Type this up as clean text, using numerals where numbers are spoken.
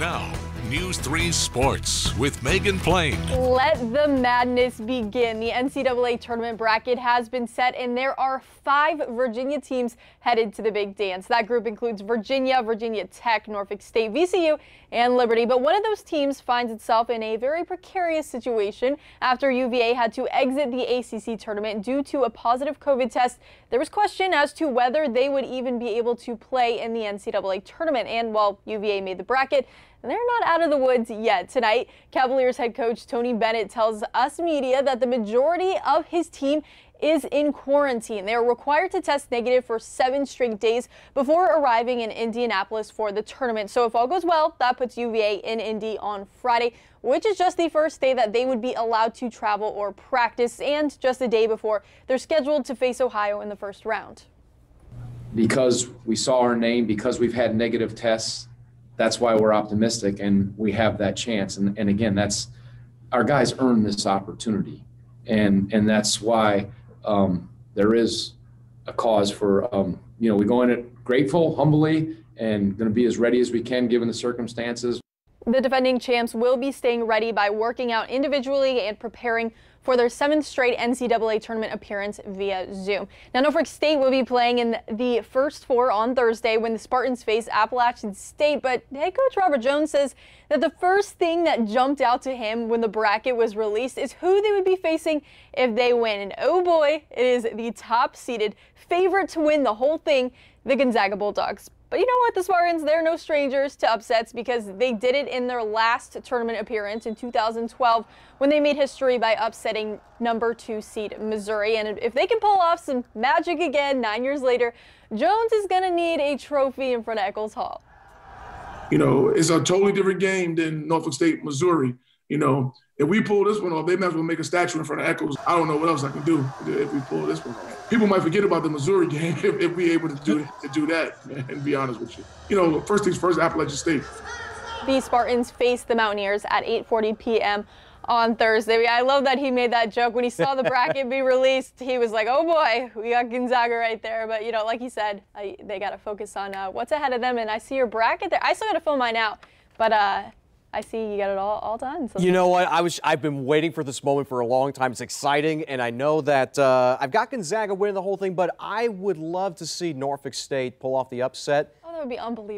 Now, News 3 Sports with Megan Plain. Let the madness begin. The NCAA Tournament bracket has been set, and there are 5 Virginia teams headed to the big dance. That group includes Virginia, Virginia Tech, Norfolk State, VCU, and Liberty. But one of those teams finds itself in a very precarious situation after UVA had to exit the ACC tournament due to a positive COVID test. There was question as to whether they would even be able to play in the NCAA tournament. And while UVA made the bracket, they're not out of the woods yet. Tonight, Cavaliers head coach Tony Bennett tells us media that the majority of his team is in quarantine. They are required to test negative for 7 straight days before arriving in Indianapolis for the tournament. So if all goes well, that puts UVA in Indy on Friday, which is just the first day that they would be allowed to travel or practice, and just a day before they're scheduled to face Ohio in the first round. Because we saw our name, because we've had negative tests, that's why we're optimistic and we have that chance. And again, that's our guys earned this opportunity. And that's why there is a cause for, we go in it grateful, humbly, and going to be as ready as we can given the circumstances. The defending champs will be staying ready by working out individually and preparing for their 7th straight NCAA tournament appearance via Zoom. Now, Norfolk State will be playing in the first 4 on Thursday when the Spartans face Appalachian State, but head coach Robert Jones says that the first thing that jumped out to him when the bracket was released is who they would be facing if they win. And oh boy, it is the top-seeded favorite to win the whole thing, the Gonzaga Bulldogs. But you know what, the Spartans, they're no strangers to upsets because they did it in their last tournament appearance in 2012 when they made history by upsetting number 2 seed Missouri. And if they can pull off some magic again 9 years later, Jones is going to need a trophy in front of Eccles Hall. You know, it's a totally different game than Norfolk State, Missouri. You know, if we pull this one off, they might as well make a statue in front of Eccles. I don't know what else I can do if we pull this one off. People might forget about the Missouri game if we're able to do that, and be honest with you. You know, first things first, Appalachian State. The Spartans face the Mountaineers at 8:40 p.m. on Thursday. I love that he made that joke when he saw the bracket be released. He was like, oh boy, we got Gonzaga right there. But, you know, like he said, they got to focus on what's ahead of them. And I see your bracket there. I still got to fill mine out. But I see you got it all done. So. You know what? I've been waiting for this moment for a long time. It's exciting, and I know that I've got Gonzaga winning the whole thing, but I would love to see Norfolk State pull off the upset. Oh, that would be unbelievable.